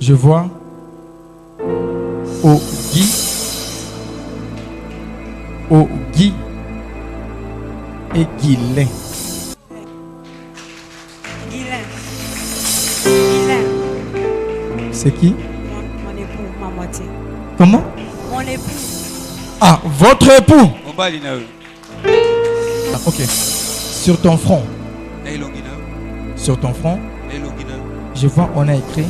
Je vois Ogi et Guilain. C'est qui? Mon époux, ma moitié. Comment? Mon époux. Ah, votre époux. Ah, ok. Sur ton front. Sur ton front. Je vois, on a écrit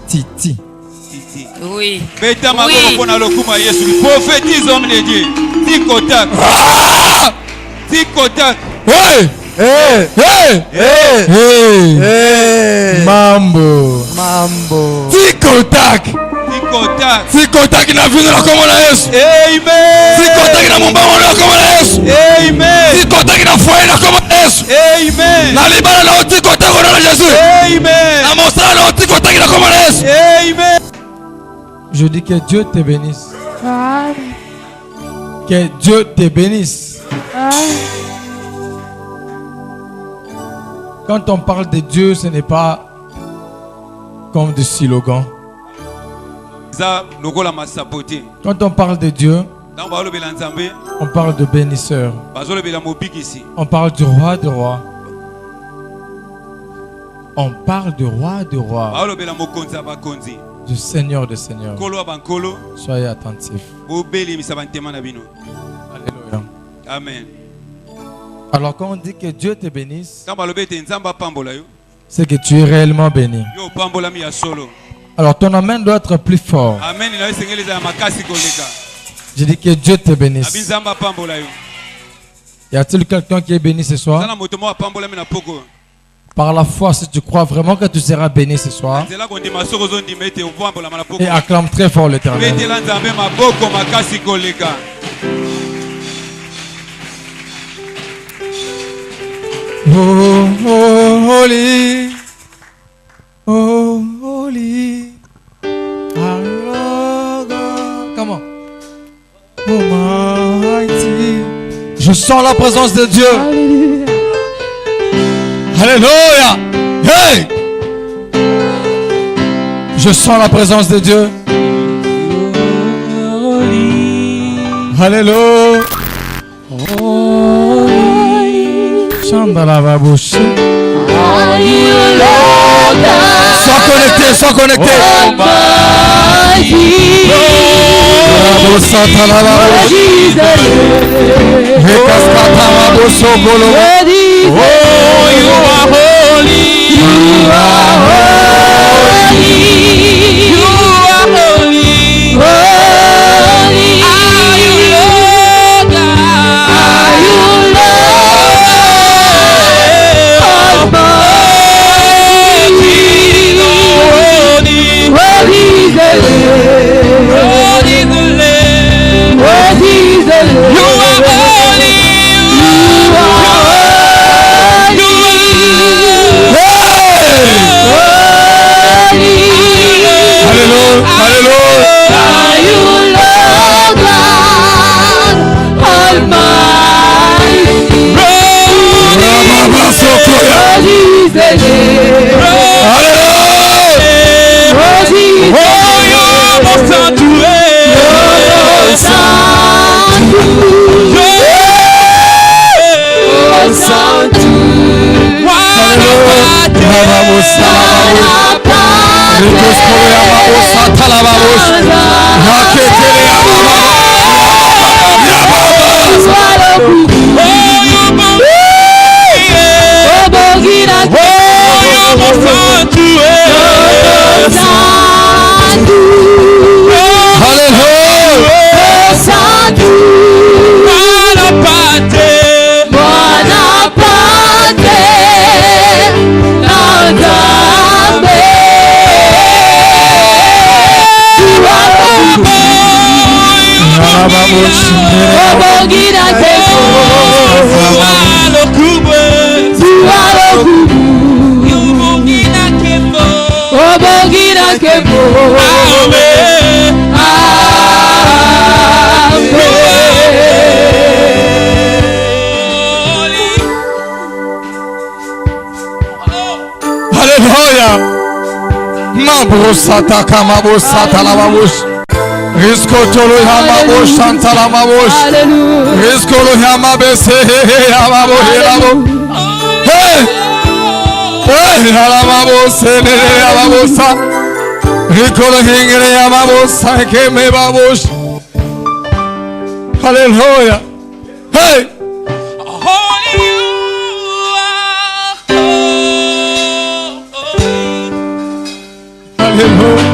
Titi. Oui. Prophétise, homme de Dieu. Ticotac. Ticotac. Hey! Hey! Hey! Hey! Hey! Hey! Mambo! Mambo! Ticotac! Ticotac. Ticotac na vino na koma na Yesu. Amen. Ticotac na mumbango na koma na Yesu. Amen. Ticotac na foyer na koma na Yesu. Amen. Na libala na ticotac na Jésus. Amen. Na mosala na ticotac na koma na Yesu. Amen. Je dis que Dieu te bénisse. Que Dieu te bénisse. Quand on parle de Dieu, ce n'est pas comme des slogans. Quand on parle de Dieu, on parle de bénisseur. On parle du roi des rois. On parle du roi des rois. Du Seigneur des seigneurs. Soyez attentifs. Alléluia. Amen. Alors quand on dit que Dieu te bénisse, c'est que tu es réellement béni. Alors ton amen doit être plus fort. Je dis que Dieu te bénisse. Y a-t-il quelqu'un qui est béni ce soir? Par la foi, si tu crois vraiment que tu seras béni ce soir, et acclame très fort l'Éternel. Oh, holy, oh, holy, come on, Almighty. Je sens la présence de Dieu. Alléluia. Hey! Je sens la présence de Dieu. Alléluia. Sois connecté, sois connecté. Oh, you are holy. You are holy. You are holy. Holy are you, Lord God. Are you, Lord Almighty? Worthy is the Lamb. Worthy is the Lamb. Worthy is the Lamb. You are holy. You are Mabrosata kamabosata lavabush. Riskotolo yamabush santala mabush. Riskolo yamabese yamabush. Hey! Hey! Yamabose yamabusa. Riskolo hingere yamabusa kemebabush. Hallelujah. Hey! Hallelujah.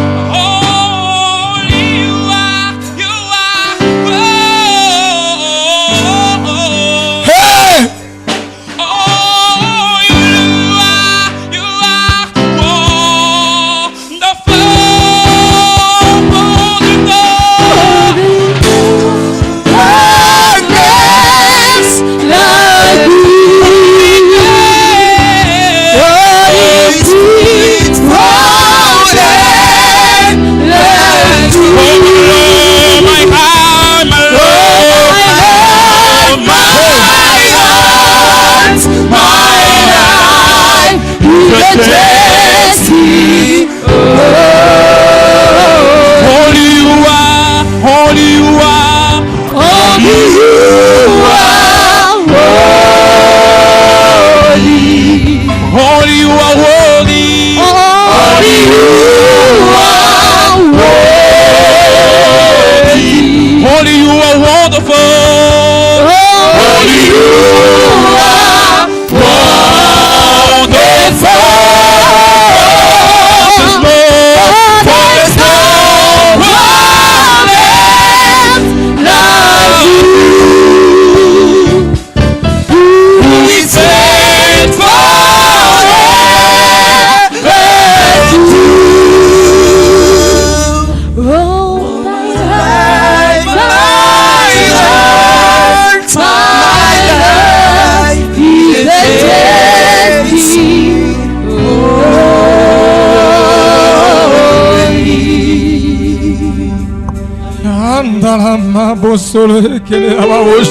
Solo que le amamos,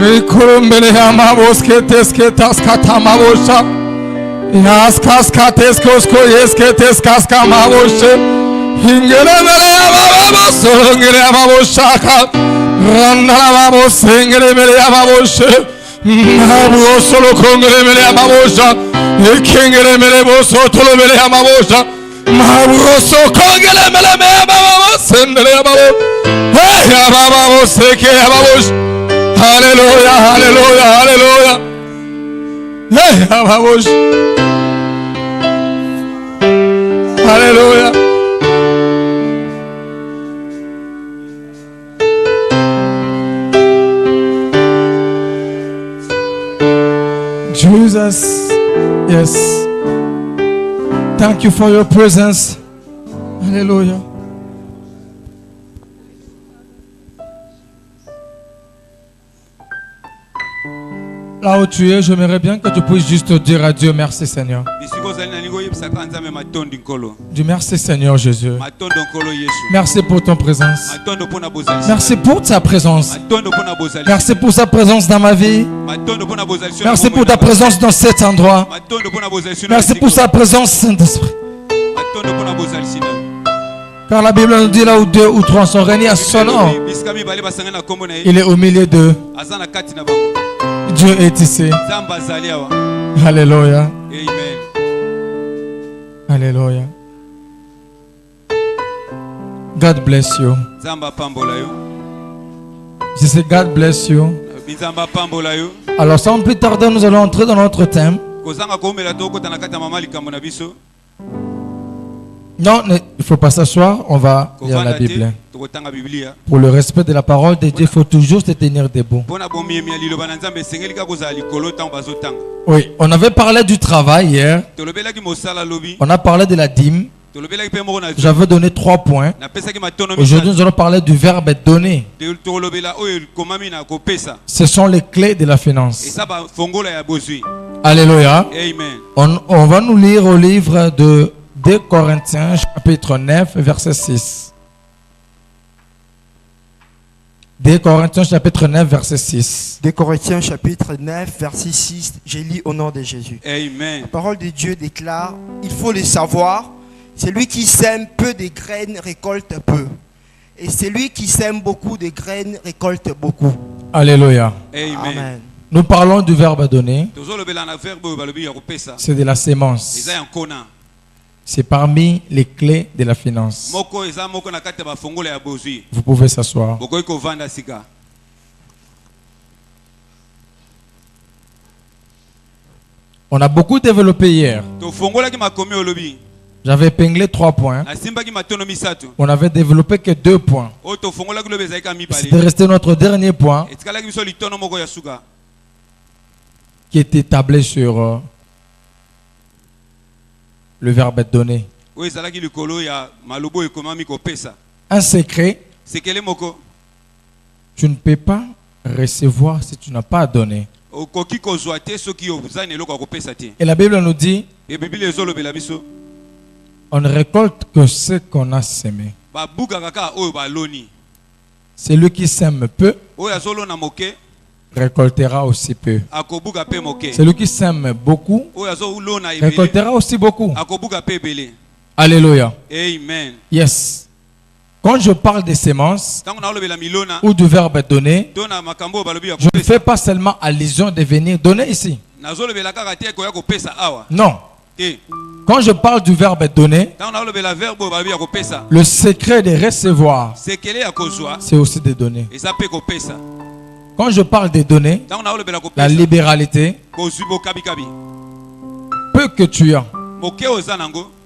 recolombele amamos que tesketas katamavosha, yaskas kateskosko yesketes kaskamavoshe, hingelemele amamos, solo que le amamos shaka, randalavamos, hingelemele amavoshe, nabu solo congelemele amavosha, ekingelemele boso tolomele amavosha, maburoso congelemele amavos, sendele amavos. Hey, hallelujah, hallelujah, hallelujah. Hey, hallelujah. Jesus, yes. Thank you for your presence. Hallelujah. Là où tu es, j'aimerais bien que tu puisses juste dire à Dieu merci Seigneur. Dis merci Seigneur Jésus. Merci pour ton présence. Merci pour ta présence. Merci pour ta présence dans ma vie. Merci pour ta présence dans cet endroit. Merci pour ta présence Saint-Esprit. Car la Bible nous dit là où deux ou trois sont réunis à son nom, il est au milieu d'eux. Dieu est ici. Alléluia. Alléluia. God bless you. Je sais God bless you. Alors sans plus tarder, nous allons entrer dans notre thème. Non, il ne faut pas s'asseoir, on va lire la Bible. Pour le respect de la parole de Dieu, il faut toujours se tenir debout. Oui, on avait parlé du travail hier. On a parlé de la dîme. J'avais donné 3 points. Aujourd'hui, nous allons parler du verbe donner. Ce sont les clés de la finance. Alléluia. On va nous lire au livre de 2 Corinthiens chapitre 9 verset 6. 2 Corinthiens chapitre 9 verset 6. 2 Corinthiens chapitre 9 verset 6. J'ai lu au nom de Jésus. Amen. La parole de Dieu déclare: il faut le savoir, Celui qui sème peu de graines récolte peu. Et celui qui sème beaucoup de graines récolte beaucoup. Alléluia. Amen. Nous parlons du verbe donner. C'est de la sémence. C'est parmi les clés de la finance. Vous pouvez s'asseoir. On a beaucoup développé hier. J'avais épinglé 3 points. On avait développé que 2 points. C'était resté notre dernier point qui était tablé sur le verbe être donné. Un secret, tu ne peux pas recevoir si tu n'as pas donné. Et la Bible nous dit, on ne récolte que ce qu'on a semé. Celui qui sème peu récoltera aussi peu. Celui qui sème beaucoup récoltera aussi beaucoup. Alléluia. Amen. Yes. Quand je parle de sémences ou du verbe donner, je ne fais pas seulement allusion de venir donner ici. Non. Quand je parle du verbe donner, le secret de recevoir, c'est aussi de donner. Quand je parle de donner, la libéralité, peu que tu as,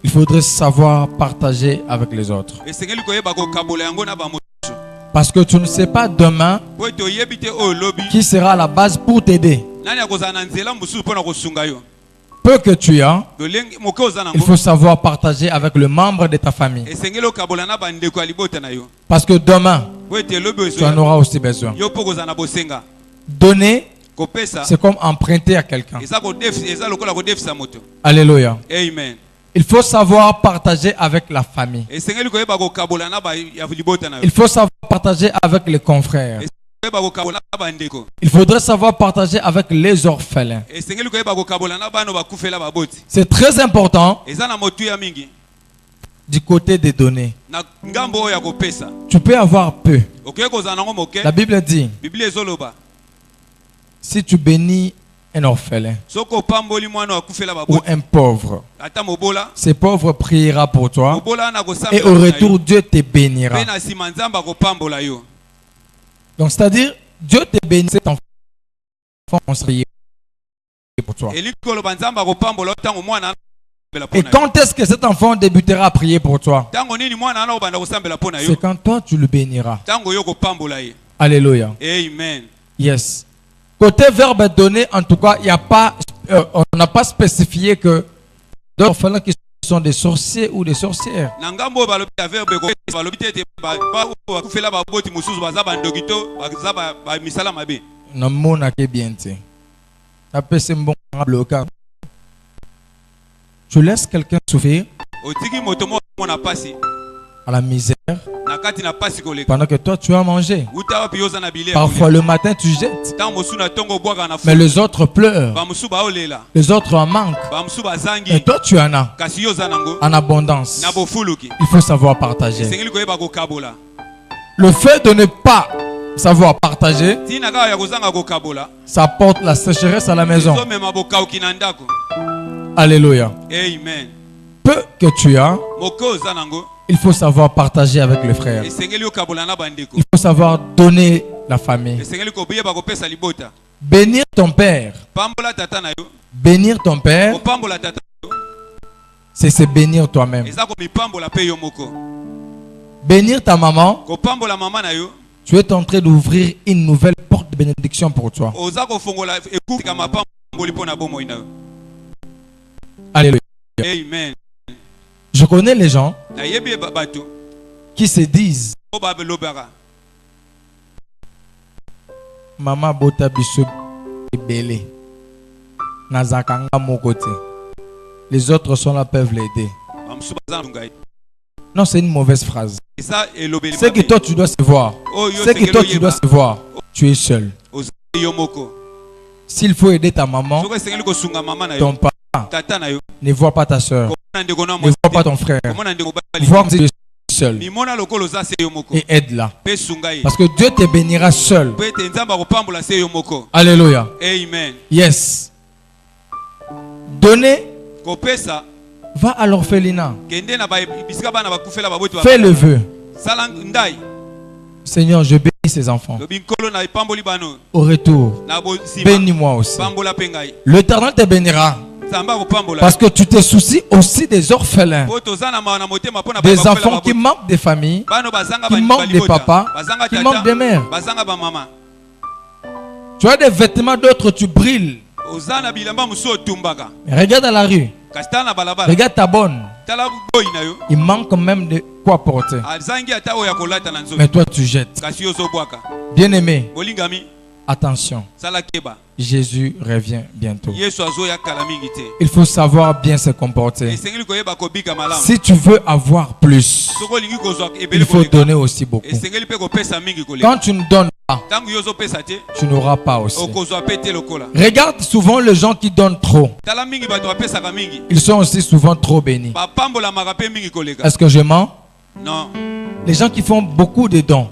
il faudrait savoir partager avec les autres. Parce que tu ne sais pas demain qui sera la base pour t'aider. Peu que tu as, il faut savoir partager avec le membre de ta famille. Parce que demain, tu en auras aussi besoin. Donner, c'est comme emprunter à quelqu'un. Alléluia. Amen. Il faut savoir partager avec la famille. Il faut savoir partager avec les confrères. Il faudrait savoir partager avec les orphelins. C'est très important du côté des données. Tu peux avoir peu. La Bible dit, si tu bénis un orphelin ou un pauvre, ce pauvre priera pour toi et au retour Dieu te bénira. Donc c'est-à-dire Dieu te bénit, cet enfant prier pour toi. Et quand est-ce que cet enfant débutera à prier pour toi? C'est quand toi tu le béniras. Alléluia. Amen. Yes. Côté verbe donné, en tout cas, il y a pas, on n'a pas spécifié que d'autres orphelins qui sont des sorciers ou des sorcières. Tu laisses quelqu'un souffrir à la misère pendant que toi tu as mangé. Parfois le matin tu jettes, mais les autres pleurent, les autres en manquent, et toi tu en as en abondance. Il faut savoir partager. Le fait de ne pas savoir partager, ça apporte la sécheresse à la maison. Alléluia. Amen. Peu que tu as, il faut savoir partager avec les frères. Il faut savoir donner la famille. Bénir ton père. Bénir ton père, c'est se bénir toi-même. Bénir ta maman, tu es en train d'ouvrir une nouvelle porte de bénédiction pour toi. Alléluia. Amen. Je connais les gens qui se disent Maman bota biso belé. Nazakanga mon côté. Les autres sont là, peuvent l'aider. Non, c'est une mauvaise phrase. C'est que toi tu dois se voir. C'est que toi tu dois se voir. Tu es seul. S'il faut aider ta maman, ton papa, ne vois pas ta soeur. Ne vois pas ton frère. Vois que tu es seul. Et aide-la. Parce que Dieu te bénira seul. Alléluia. Amen. Yes. Donner. Va à l'orphelinat. Fais le vœu. Seigneur, je bénis ces enfants. Au retour, bénis-moi aussi. L'Éternel te bénira. Parce que tu te soucies aussi des orphelins, des enfants qui manquent des familles, qui manquent des papas, qui manquent des mères. Tu as des vêtements d'autres, tu brilles. Regarde à la rue. Regarde ta bonne. Il manque même de quoi porter. Mais toi tu jettes. Bien-aimé, attention. Jésus revient bientôt. Il faut savoir bien se comporter. Si tu veux avoir plus, il faut donner aussi beaucoup. Quand tu ne donnes pas, tu n'auras pas aussi. Regarde souvent les gens qui donnent trop. Ils sont aussi souvent trop bénis. Est-ce que je mens? Non. Les gens qui font beaucoup de dons,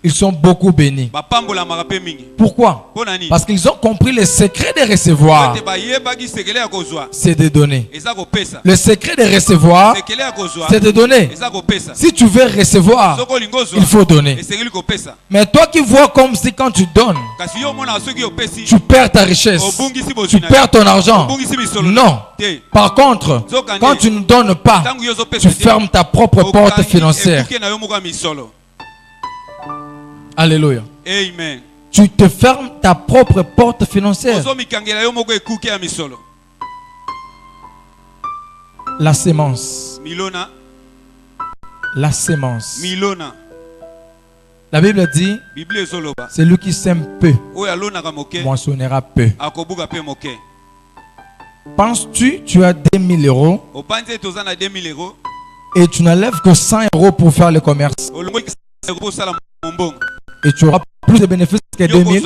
ils sont beaucoup bénis. Pourquoi? Parce qu'ils ont compris le secret de recevoir, c'est de donner. Le secret de recevoir, c'est de donner. Si tu veux recevoir, il faut donner. Mais toi qui vois comme si quand tu donnes, tu perds ta richesse, tu perds ton argent. Non. Par contre, quand tu ne donnes pas, tu fermes ta propre porte financière. Alléluia. Amen. Tu te fermes ta propre porte financière. La sémence. La sémence. La Bible dit, celui qui sème peu moissonnera peu. Penses-tu, tu as 2000 euros et tu n'enlèves que 100 euros pour faire le commerce et tu auras plus de bénéfices que 2000?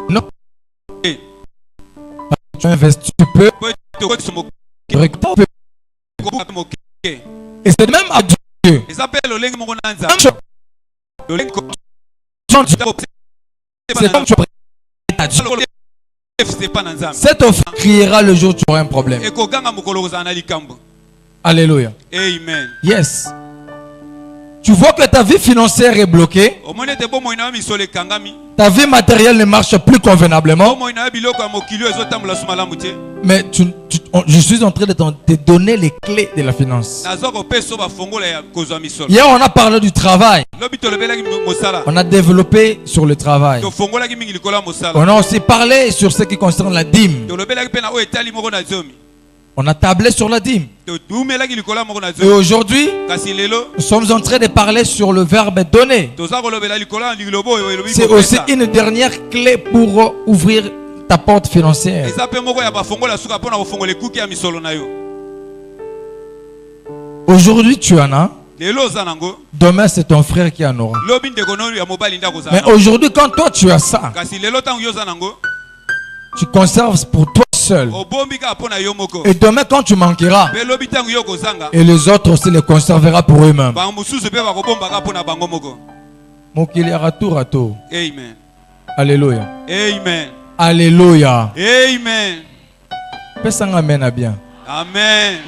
Non. Tu investis peu. Et c'est même à Dieu. C'est comme tu as Dieu. Cette offre criera le jour où tu auras un problème. Alléluia. Amen. Yes. Tu vois que ta vie financière est bloquée. Ta vie matérielle ne marche plus convenablement. Mais je suis en train de te donner les clés de la finance. Hier, on a parlé du travail. On a développé sur le travail. On a aussi parlé sur ce qui concerne la dîme. On a tablé sur la dîme. Et aujourd'hui, nous sommes en train de parler sur le verbe donner. C'est aussi une dernière clé pour ouvrir ta porte financière. Aujourd'hui, tu en as. Demain, c'est ton frère qui en aura. Mais aujourd'hui, quand toi tu as ça, tu conserves pour toi seul. Et demain, quand tu manqueras, et les autres aussi les conservera pour eux-mêmes. Tour à tour. Amen. Alléluia. Amen. Alléluia. Amen. Pesanga mena bien. Amen.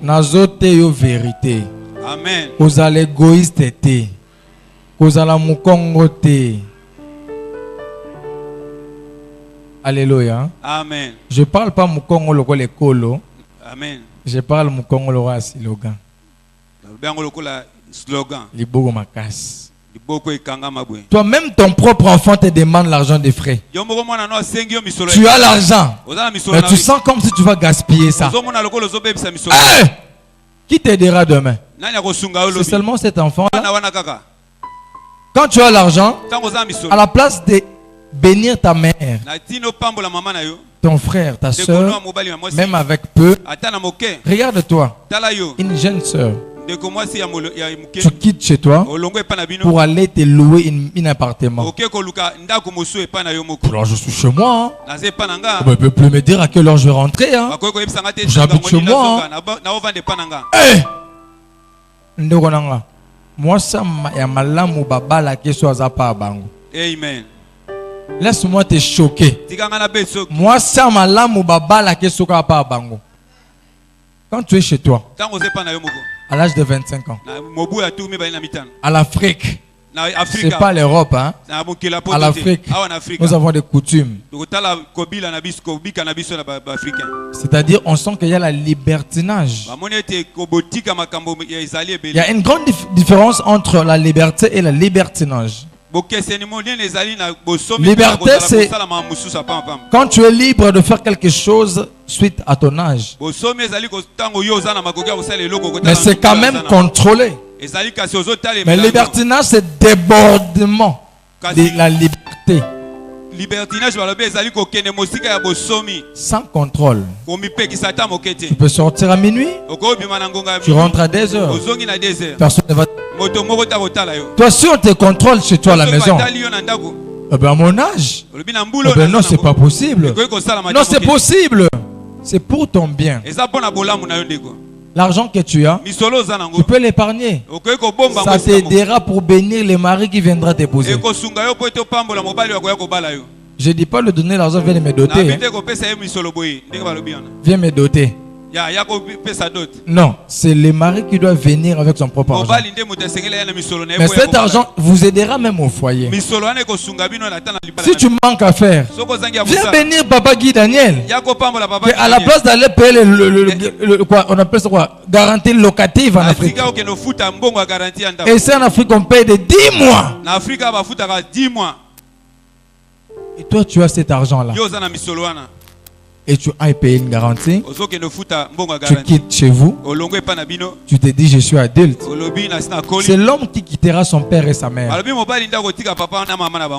Nazote yo vérité. Amen. Kozala égoïste te. Kozala mukongo te. Alléluia. Amen. Je parle pas mukongo loko le kolo. Amen. Je parle mukongo loko asilogan. Slogan. Libogo makas. Toi-même, ton propre enfant te demande l'argent des frais. Tu as l'argent, mais tu sens comme si tu vas gaspiller ça. Hey! Qui t'aidera demain? C'est seulement cet enfant-là. Quand tu as l'argent, à la place de bénir ta mère, ton frère, ta soeur, même avec peu, regarde-toi, une jeune soeur. Tu quittes chez toi pour aller te louer un appartement. Alors je suis chez moi. Hein. On ne peut plus me dire à quelle heure je vais rentrer. Hein. J'habite chez moi. Hein. Moi, ça m'a malamu babala que soit zapa bango. Amen. Laisse-moi te choquer. Moi, ça malamu babala que soit zapa bango. Quand tu es chez toi, à l'âge de 25 ans, à l'Afrique, c'est pas l'Europe, hein? À l'Afrique, nous avons des coutumes. C'est-à-dire, on sent qu'il y a la libertinage. Il y a une grande différence entre la liberté et le libertinage. Liberté, c'est quand tu es libre de faire quelque chose suite à ton âge. Mais c'est quand même contrôlé. Mais libertinage, c'est débordement de la liberté. Sans contrôle. Tu peux sortir à minuit. Tu rentres à 2 heures. Personne ne va. Toi, si on te contrôle chez toi à la maison, eh bien, à mon âge, eh bien, non, c'est pas possible. Non, c'est possible. C'est pour ton bien. L'argent que tu as, tu peux l'épargner. Ça t'aidera pour bénir les maris qui viendront t'épouser. Je ne dis pas le donner l'argent, viens me doter. Viens me doter. Non, c'est le mari qui doit venir avec son propre argent. Mais cet argent vous aidera même au foyer. Si tu manques à faire, viens bénir Papa Guy Daniel. À la place d'aller payer quoi, on appelle ça quoi, garantie locative en Afrique. Et c'est en Afrique on paye de 10 mois. Et toi tu as cet argent là. Et tu as payé une garantie. Tu quittes chez vous. Tu te dis je suis adulte. C'est l'homme qui quittera son père et sa mère.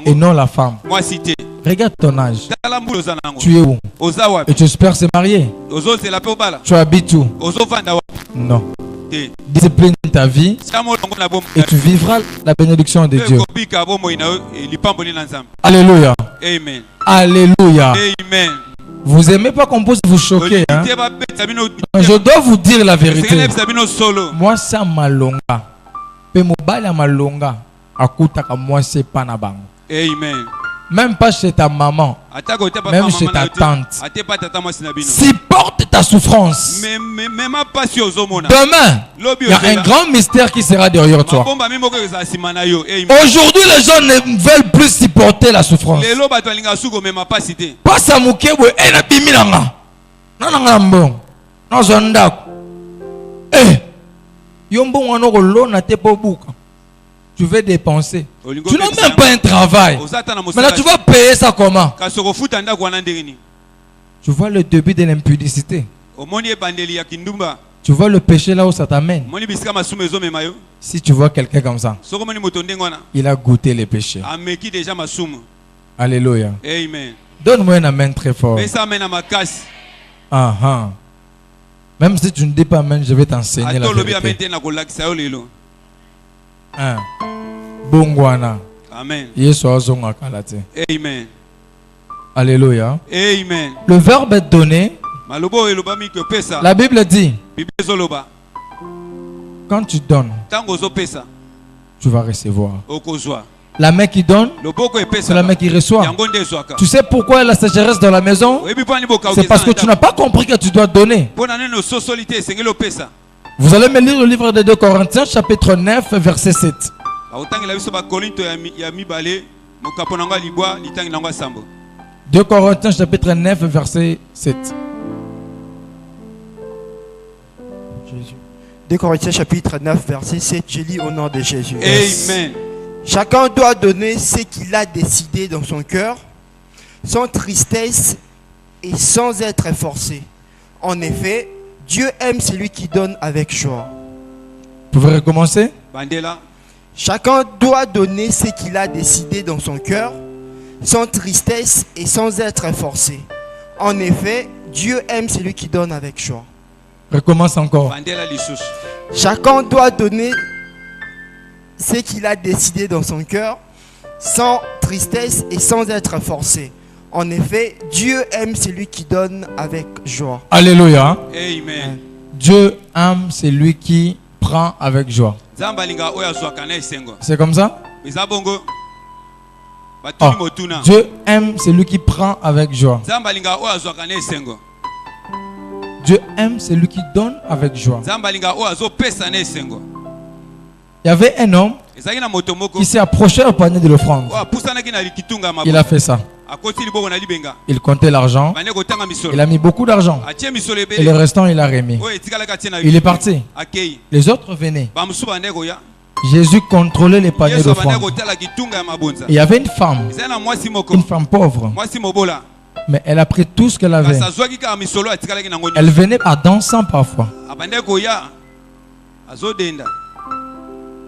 Et non la femme. Regarde ton âge. Tu es où? Et tu espères se marier. Tu habites où? Non. Discipline ta vie et tu vivras la bénédiction de Dieu. Alléluia. Amen. Alléluia. Amen. Vous aimez pas qu'on puisse vous choquer, hein? Je dois vous dire la vérité. Moi, ça malonga. Pe mobile malonga. Akutaka moi c'est pas na bango. Amen. Même pas chez ta maman, même chez ta tante. Supporte ta souffrance. Demain, il y a un grand mystère qui sera derrière toi. Aujourd'hui, les gens ne veulent plus supporter la souffrance. Pas ça moukewe, et la biminanga. Non, non, non, non, zondak. Eh, yombo wano kolo na te po buka. Tu veux dépenser. Tu n'as même pas un travail. Mais là, tu vas payer ça comment? Tu vois le début de l'impudicité. Tu vois le péché là où ça t'amène. Si tu vois quelqu'un comme ça, il a goûté les péchés. Alléluia. Amen. Donne-moi un amen très fort. Même si tu ne dis pas amen, je vais t'enseigner la vérité. Bongwana. Amen. Amen. Alléluia. Amen. Le verbe est donné. La Bible dit, quand tu donnes, tu vas recevoir. La main qui donne, c'est la main qui reçoit. Tu sais pourquoi la sécheresse dans la maison? C'est parce que tu n'as pas compris que tu dois donner. Vous allez me lire le livre de 2 Corinthiens, chapitre 9, verset 7. 2 Corinthiens, chapitre 9, verset 7. 2 Corinthiens, chapitre 9, verset 7. Je lis au nom de Jésus. Amen. Chacun doit donner ce qu'il a décidé dans son cœur, sans tristesse et sans être forcé. En effet, Dieu aime celui qui donne avec joie. Vous pouvez recommencer? Chacun doit donner ce qu'il a décidé dans son cœur, sans tristesse et sans être forcé. En effet, Dieu aime celui qui donne avec joie. Recommence encore. Chacun doit donner ce qu'il a décidé dans son cœur, sans tristesse et sans être forcé. En effet, Dieu aime celui qui donne avec joie. Alléluia. Amen. Dieu aime celui qui prend avec joie. C'est comme ça? Oh. Dieu aime celui qui prend avec joie. Dieu aime celui qui donne avec joie. Il y avait un homme qui s'est approché au panier de l'offrande. Il a fait ça. Il comptait l'argent. Il a mis beaucoup d'argent. Et le restant, il a remis. Il est parti. Les autres venaient. Jésus contrôlait les paniers d'offrande. Il y avait une femme pauvre. Mais elle a pris tout ce qu'elle avait. Elle venait à dansant parfois.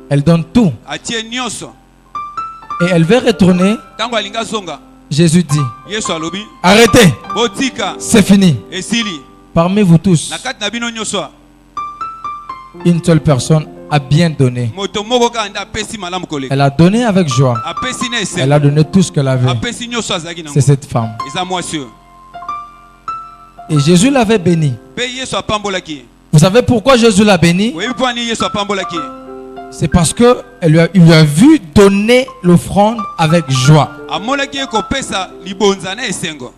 Elle donne tout. Et elle veut retourner. Jésus dit, arrêtez, c'est fini. Parmi vous tous, une seule personne a bien donné. Elle a donné avec joie. Elle a donné tout ce qu'elle avait. C'est cette femme. Et Jésus l'avait bénie. Vous savez pourquoi Jésus l'a bénie? C'est parce qu'il lui a vu donner l'offrande avec joie.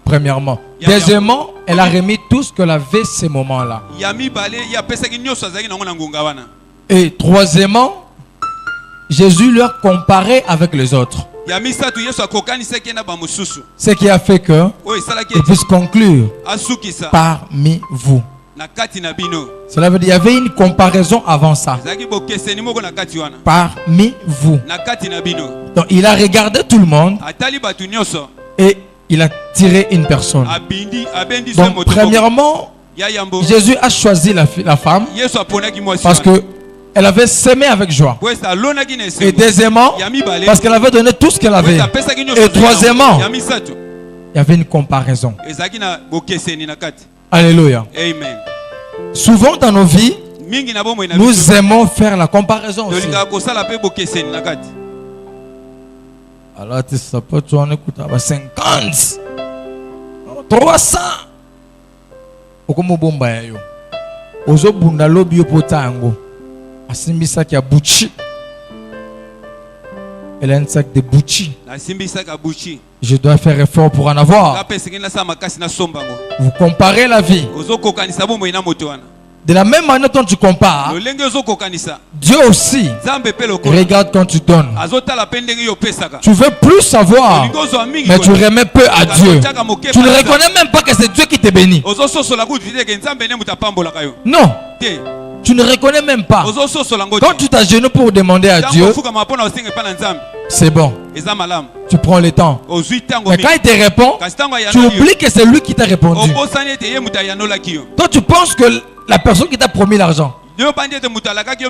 Premièrement. Deuxièmement, elle a remis tout ce qu'elle avait ces moments-là. Et troisièmement, Jésus leur comparait avec les autres. Ce qui a fait que il puisse conclure parmi vous. Cela veut dire qu'il y avait une comparaison avant ça. Parmi vous. Donc il a regardé tout le monde et il a tiré une personne. Donc premièrement, Jésus a choisi la femme parce qu'elle avait semé avec joie. Et deuxièmement, parce qu'elle avait donné tout ce qu'elle avait. Et troisièmement, il y avait une comparaison. Alléluia. Amen. Souvent dans nos vies, nous aimons faire la comparaison aussi. Alors, ça peut écouter 50, 300. Ozo bundalo bio potango. Asimbisa ki abuchi. Elle a un sac de bouchi. Je dois faire effort pour en avoir. Vous comparez la vie. De la même manière dont tu compares, Dieu aussi regarde quand tu donnes. Tu veux plus savoir, mais tu remets peu à Dieu. Tu ne reconnais même pas que c'est Dieu qui te bénit. Non. Tu ne reconnais même pas. Quand tu t'agenouilles pour demander à Dieu, c'est bon. Tu prends le temps. Mais quand il te répond, tu oublies que c'est lui qui t'a répondu. Toi, tu penses que la personne qui t'a promis l'argent,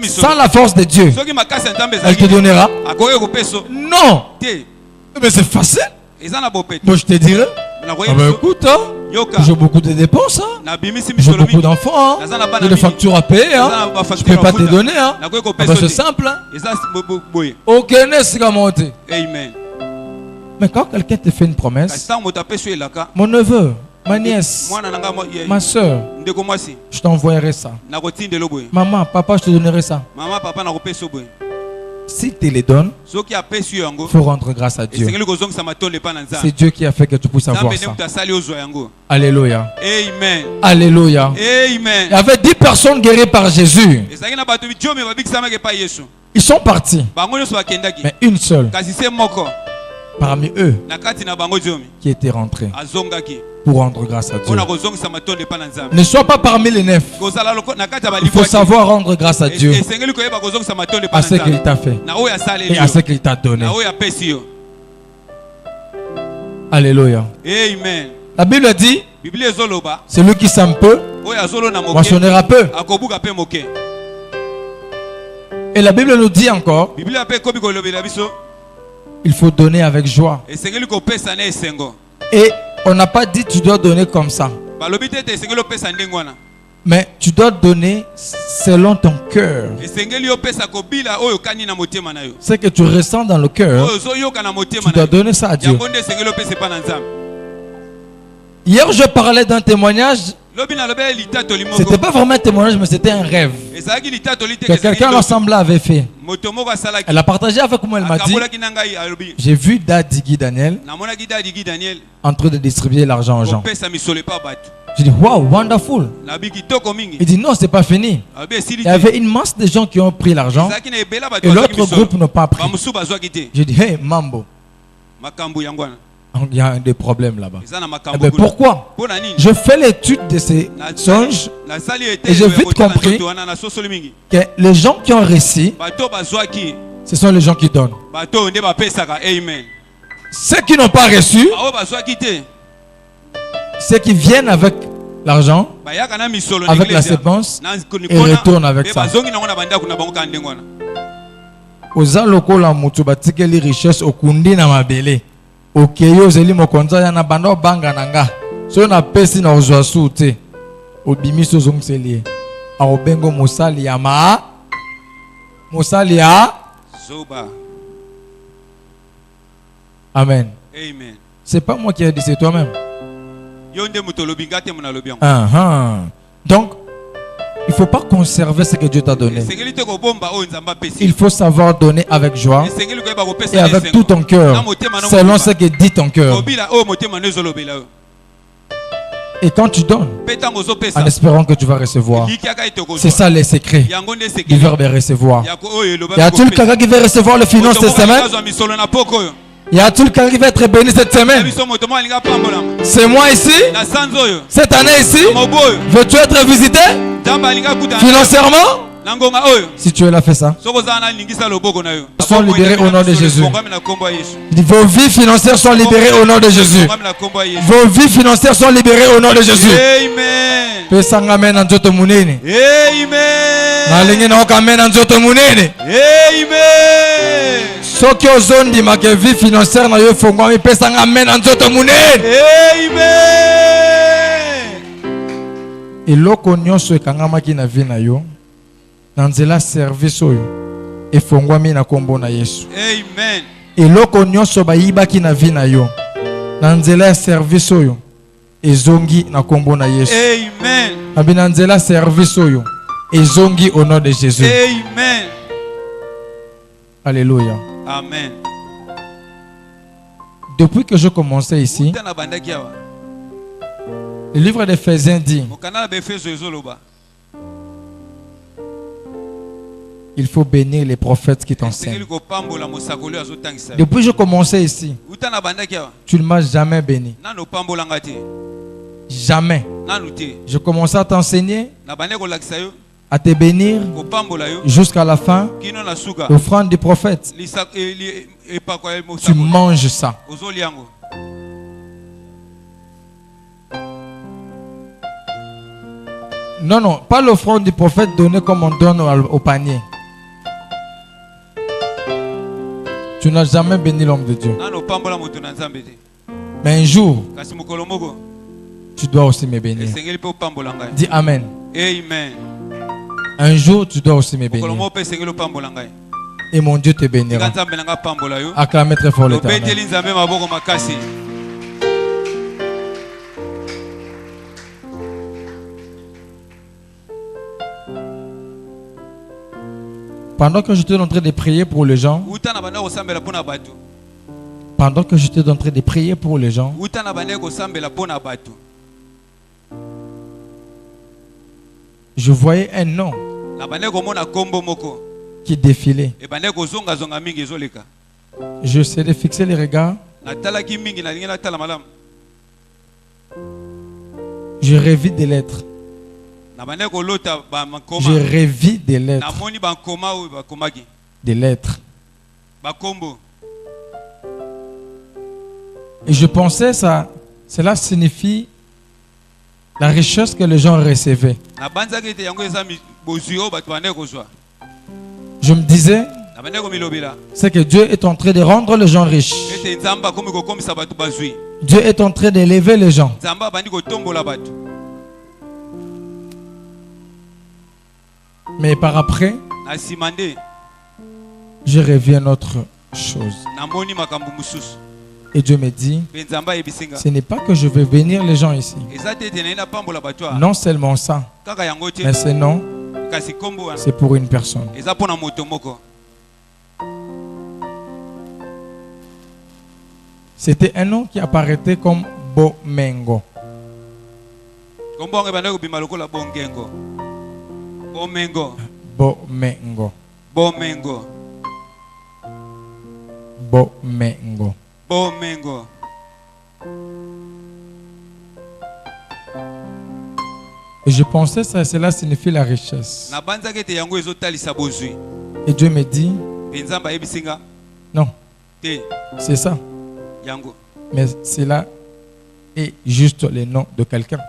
sans la force de Dieu, elle te donnera. Non. Mais c'est facile. Moi, je te dirais, écoute, j'ai beaucoup de dépenses, j'ai beaucoup d'enfants, j'ai des factures à payer, je ne peux pas te donner. C'est simple. Aucun n'est monté. Mais quand quelqu'un te fait une promesse, mon neveu, ma nièce, ma soeur, je t'envoyerai ça. Maman, papa, je te donnerai ça. Si tu les donnes, il faut rendre grâce à Dieu. C'est Dieu qui a fait que tu puisses avoir ça. Alléluia. Amen. Alléluia. Amen. Il y avait 10 personnes guéries par Jésus. Ils sont partis. Mais une seule parmi eux qui était rentrée pour rendre grâce à Dieu. Ne sois pas parmi les 9. Il faut savoir rendre grâce à Dieu à ce qu'il t'a fait et à ce qu'il t'a donné. Alléluia. Amen. La Bible dit, celui qui sème peu moissonnera peu. Et la Bible nous dit encore, il faut donner avec joie. Et on n'a pas dit tu dois donner comme ça. Mais tu dois donner selon ton cœur. Ce que tu ressens dans le cœur, tu dois donner ça à Dieu. Hier, je parlais d'un témoignage. C'était pas vraiment un témoignage, mais c'était un rêve que quelqu'un l'ensemble avait fait. Elle a partagé avec moi, elle m'a dit, j'ai vu Daddy Guy Daniel en train de distribuer l'argent aux gens. J'ai dit, wow, wonderful. Il dit, non, c'est pas fini. Il y avait une masse de gens qui ont pris l'argent et l'autre groupe n'a pas pris. J'ai dit, hey, Mambo. Il y a des problèmes là-bas. Eh pourquoi? Je fais l'étude de ces songes et j'ai vite compris que les gens qui ont réussi, ce sont les gens qui donnent. Ceux qui n'ont pas reçu, ceux qui viennent avec l'argent, avec la séquence, et retournent avec ça. Oza lokola mutu batikeli richesse okundi na mabele. Okeyo zeli mokonza ya na banda banga nanga. So na pesi na ozwa sute. Obimiso zongselie. A obengo musali ya ma. Musali ya Zoba. Amen. Amen. C'est pas moi qui ai dit, c'est toi-même. Donc, il ne faut pas conserver ce que Dieu t'a donné. Il faut savoir donner avec joie et avec tout ton cœur, selon ce que dit ton cœur. Et quand tu donnes, en espérant que tu vas recevoir, c'est ça les secrets du verbe recevoir. Y a-t-il quelqu'un qui veut recevoir le finance cette semaine? Y a-t-il quelqu'un qui va être béni cette semaine? C'est moi ici? Cette année ici? Veux-tu être visité financièrement? Si tu es là, fais ça. Sont libérés au nom de Jésus. Vos vies financières sont libérées au nom de Jésus. Vos vies financières sont libérées au nom de Jésus. Amen. Amen. Soki ozondi make vie financière na yo fongwami pesa amen nzoto munene. Amen. Eloko nyonso ekangamaki na vie na yo na nzela service oyo efongwami na kombo na Yesu. Amen. Eloko nyonso bayibaki na vie na yo na nzela service oyo ezongi na kombo na Yesu. Amen. Abina nzela service oyo ezongi au nom de Jésus. Amen. Alléluia. Amen. Depuis que je commençais ici, le livre d'Éphésiens dit, il faut bénir les prophètes qui t'enseignent. Depuis que je commençais ici, tu ne m'as jamais béni. Jamais. Je commençais à t'enseigner, à te bénir jusqu'à la fin. L'offrande du prophète, tu manges ça. Non, non, pas l'offrande du prophète donnée comme on donne au panier. Tu n'as jamais béni l'homme de Dieu. Mais un jour, tu dois aussi me bénir. Dis Amen. Amen. Un jour, tu dois aussi me bénir. Et mon Dieu te bénira. Acclamez très fort l'Éternel. Pendant que j'étais en train de prier pour les gens, pendant que j'étais en train de prier pour les gens, je voyais un nom qui défilait. J'essaie de fixer les regards. Je rêvis des lettres. Je rêvis des lettres. Des lettres. Et je pensais ça, cela signifie la richesse que les gens recevaient. Je me disais, c'est que Dieu est en train de rendre les gens riches. Dieu est en train d'élever les gens. Mais par après, je reviens à autre chose. Et Dieu me dit, ce n'est pas que je vais bénir les gens ici. Non seulement ça, mais ce nom, c'est pour une personne. C'était un nom qui apparaissait comme Bomengo. Bomengo. Bomengo. Bomengo. Bomengo. Et je pensais que cela signifie la richesse. Et Dieu me dit, non, c'est ça. Mais cela est juste le nom de quelqu'un.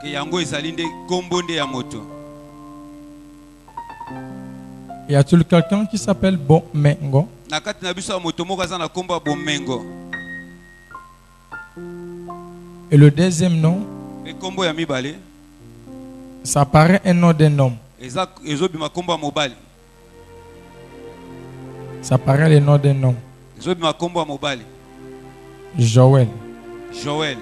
Y a-t-il quelqu'un qui s'appelle Bomengo? Et le deuxième nom, ça paraît un nom d'un homme. Ça paraît le nom d'un homme. Joël. Joël.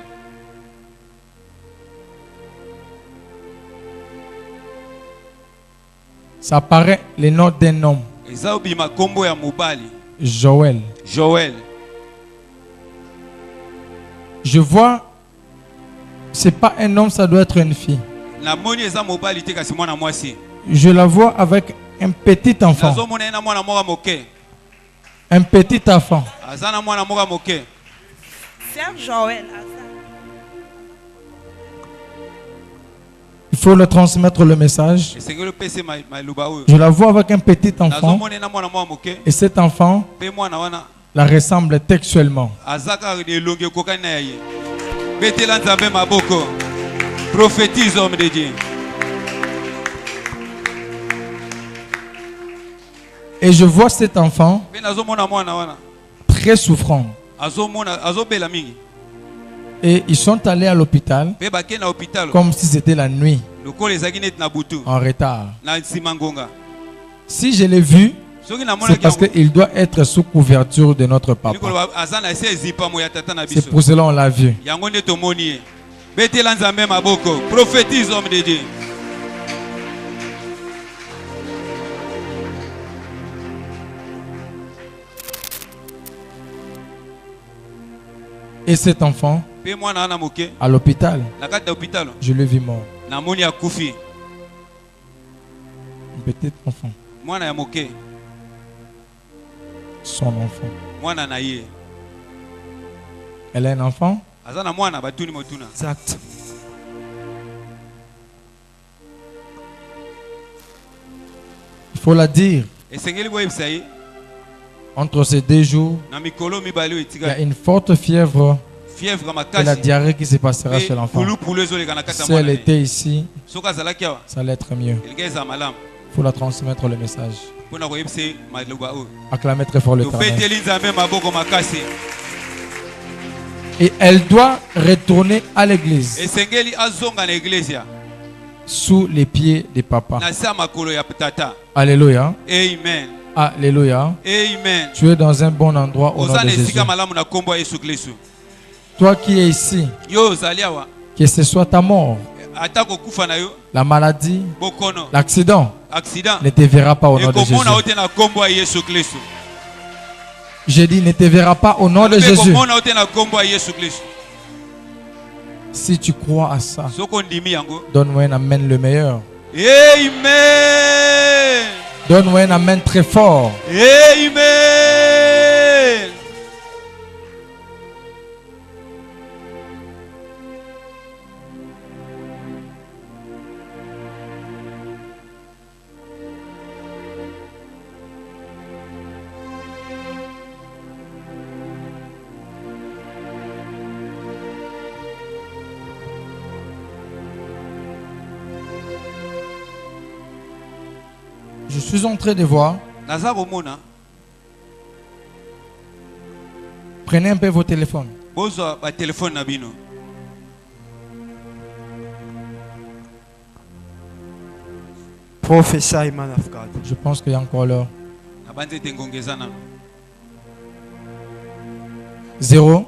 Ça paraît le nom d'un homme. Joël. Joël. Je vois, c'est pas un homme, ça doit être une fille. Je la vois avec un petit enfant. Un petit enfant. Joël. Il faut le transmettre le message. Je la vois avec un petit enfant. Et cet enfant la ressemble textuellement. Prophétise, homme de Dieu. Et je vois cet enfant très souffrant. Et ils sont allés à l'hôpital comme si c'était la nuit, en retard. Si je l'ai vu, c'est parce qu'il doit être sous couverture de notre papa. C'est pour cela qu'on l'a vu. Prophétise, homme de Dieu. Et cet enfant, à l'hôpital, je l'ai vu mort. Un petit enfant. Son enfant. Elle a un enfant? Exact. Il faut la dire. Entre ces 2 jours, il y a une forte fièvre et la diarrhée qui se passera chez l'enfant. Si elle était ici, ça allait être mieux. Il faut la transmettre le message. Acclamez très fort l'Éternel. Et elle doit retourner à l'église sous les pieds de papa. Alléluia. Amen. Alléluia. Amen. Tu es dans un bon endroit au nom de Jésus. Toi qui es ici, que ce soit ta mort, la maladie, l'accident, ne te verra pas au nom de Jésus. J'ai dit ne te verra pas au nom de Jésus. Si tu crois à ça, donne-moi un amen le meilleur. Amen. Donne-moi un amen très fort. Amen. Je suis en train de voir. Prenez un peu vos téléphones. Prophesy, man of God. Je pense qu'il y a encore l'heure. 0.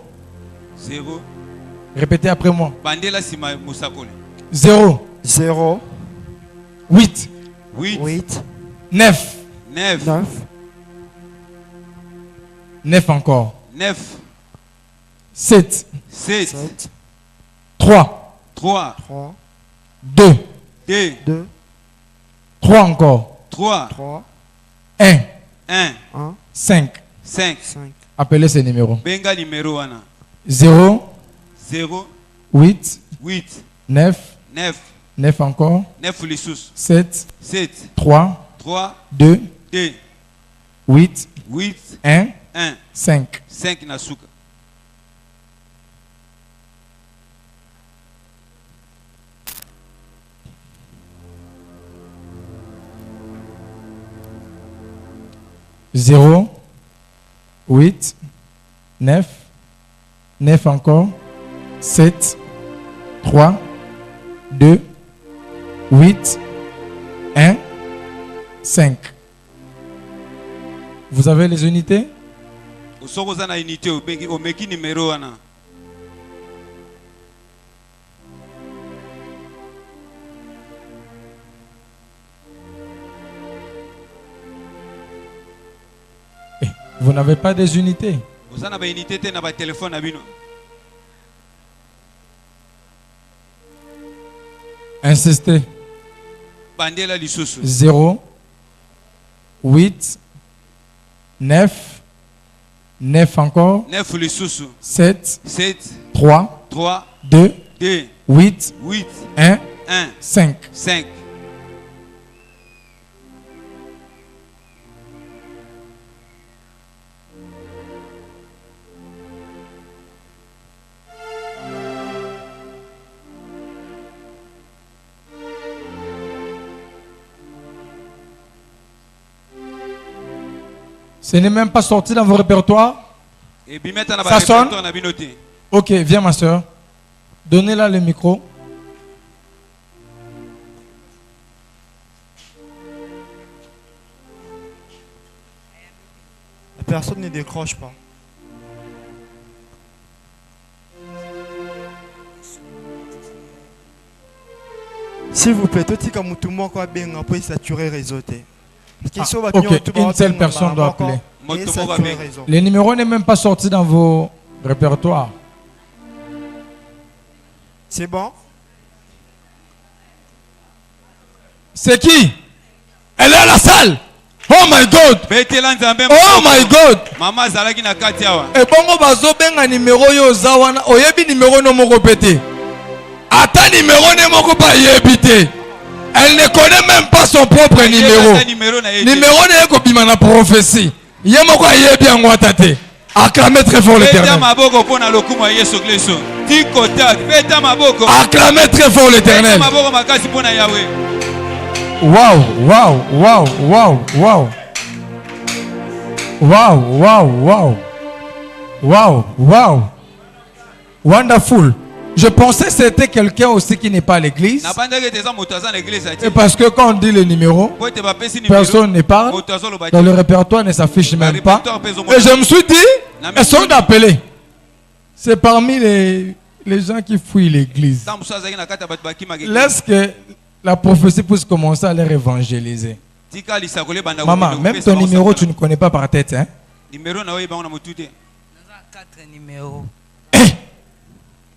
0. Répétez après moi. 0. 0. 8. 8. 9. 9. 9. 9 encore. 9. 7. 7. 7. 3. 3. 3. 2. 2. 2. 3 encore. 3. 3. 1. 1. 1. 5. 5. 5. Appelez ces numéros. Benga numéro 1. 0. 0. 8. 8. 9. 9. 9 encore. 9 lissus. 7. 7. 3. 3. 2. 2. 8. 8. 1. 1. 5. 5 nasuka. Zéro, 8, 9, 9 encore, 7, 3, 2, 8, 1, 5. Vous avez les unités? Osokoza na unité omeki numéro 1. Vous n'avez pas des unités? Vous avez une unité dans votre téléphone à bino. Insistez. Bandela lisusu. 0, 8, 9, 9 encore. 9 lisusu. 7, 7. 3, 3. 2, 2. 8, 8. 1, 1. 5. 5. Ce n'est même pas sorti dans vos répertoires? Ça sonne? Ok, viens ma soeur. Donnez-la le micro. La personne ne décroche pas. S'il vous plaît, tout comme tout le monde peut saturer réseau. Ok, une seule personne doit appeler. Les numéros n'est même pas sorti dans vos répertoires. C'est bon? C'est qui? Elle est à la salle. Oh my God! Oh my God! Maman zalaki na kati awa. Et bongo bazo benga numéro yo zawana. Oyebi numéro no moko pété. Ata numéro ne moko pa yebité. Elle ne connaît même pas son propre numéro. Numéro ne ko bima na prophétie. Yemoko ayebi yango atate. Acclamez très fort l'Éternel. Acclamez très fort l'Éternel. Wow, wow, wow, wow, wow. Wow, wow, wow. Wow, wow. Wonderful. Je pensais que c'était quelqu'un aussi qui n'est pas à l'église. Et parce que quand on dit le numéro, personne ne parle. Dans le répertoire ne s'affiche même pas. Et je me suis dit, elles sont appelées. C'est parmi les gens qui fuient l'église. Laisse que la prophétie puisse commencer à les évangéliser. Maman, même ton numéro, tu ne connais pas par tête. Hein?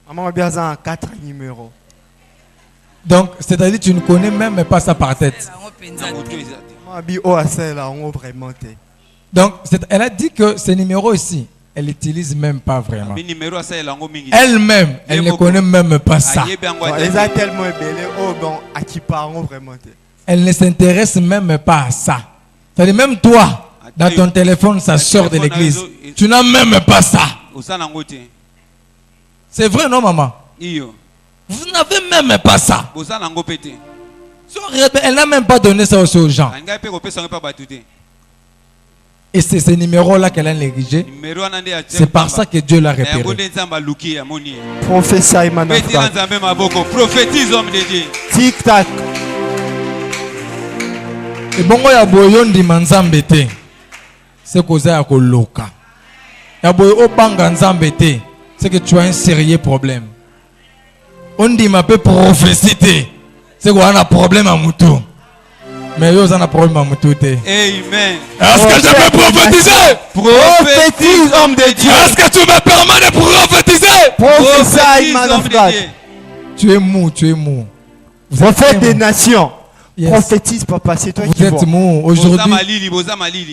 Maman a bien 4 numéros. Donc, c'est-à-dire que tu ne connais même pas ça par tête. Donc, elle a dit que ces numéros ici, elle n'utilise même pas vraiment. Elle-même, elle ne connaît même pas ça. Elle ne s'intéresse même pas à ça. C'est-à-dire même toi, dans ton téléphone, ça sort de l'église. Tu n'as même pas ça. C'est vrai, non, maman? Vous n'avez même pas ça. Elle n'a même pas donné ça aussi aux gens. Et c'est ce numéro-là qu'elle a négligé. C'est par ça que Dieu l'a repéré. Prophétie, man of God. Prophétise, homme de Dieu. Tic-tac. Et bon, ya boyo ndima nzambe te. C'est koza ya koloka. Ya boyo obanga nzambe te. C'est que tu as un sérieux problème. On dit ma peu prophétie. C'est qu'on a un problème à moutou. Mais yo on a un problème à moutou. Amen. Est-ce que je peux prophétiser? Prophétise, homme de Dieu. Est-ce que tu me permets de prophétiser? Prophesy, man of God. Tu es mou, tu es mou. Prophète des nations. Yes. Prophétise, papa, c'est toi Vous qui êtes vois. mou. Aujourd'hui,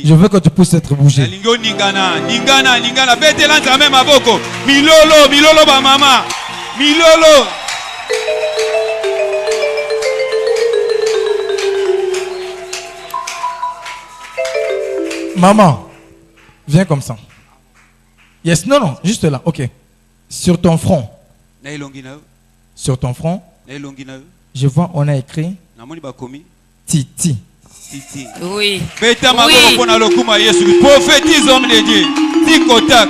je veux que tu puisses être bougé. Ningana, betelan jamais maboko. Milolo ba mama. Milolo. Maman, viens comme ça. Yes, non, juste là, ok. Sur ton front. Sur ton front, je vois, on a écrit Titi. Oui. Prophétise, homme de Dieu. Tikotak.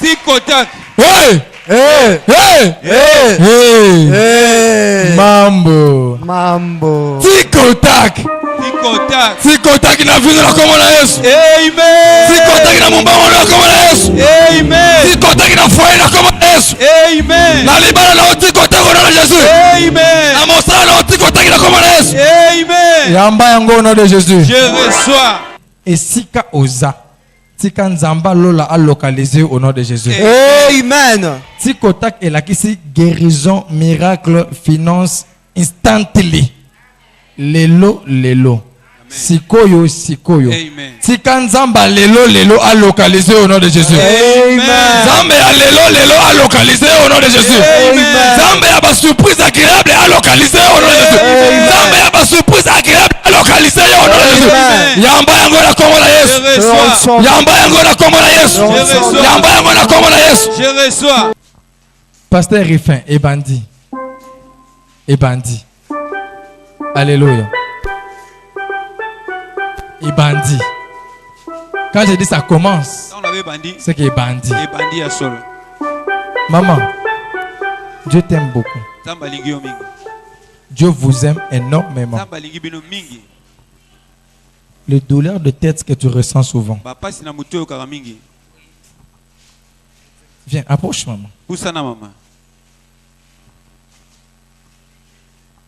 Tikotak. Hey! Hey! Hey! Hey! Hey! Hey! Mambo! Mambo! Tikotak! Tikotak. Tikotak na vino na komo na Yesu. Amen. Tikotak na mumbango na komo na Yesu. Amen. Tikotak na foyer na komo na Yesu. Amen. Na libala na tikotak na Jésus. Amen. Na mosala na tikotak na komo na Yesu. Amen. Yamba yango au nom de Jésus. Je reçois. Et sika oza. Tika nzamba lola a localisé au nom de Jésus. Amen. Tikotak est là qui c'est guérison, miracle, finance, instantly. Lelo. Sikoyo. Amen. Tika nzamba lelo a localisé au nom de Jésus. Amen. Zambe a lelo a localisé au nom de Jésus. Amen. Zambe a ba surprise agréable a localisé au nom de Jésus. Amen. Zambe a ba surprise agréable a localisé au nom de Jésus. Amen. Yamba yango na kombo na Yesu. Je reçois. Yamba yango na kombo na Yesu. Yamba yango na kombo na Yesu. Je reçois. Pasteur Rifin et bandit. Alléluia. Et bandit. Quand je dis ça commence, c'est qu'il est bandit. Maman, Dieu t'aime beaucoup. Dieu vous aime énormément. Le douleur de tête que tu ressens souvent. Viens, approche maman.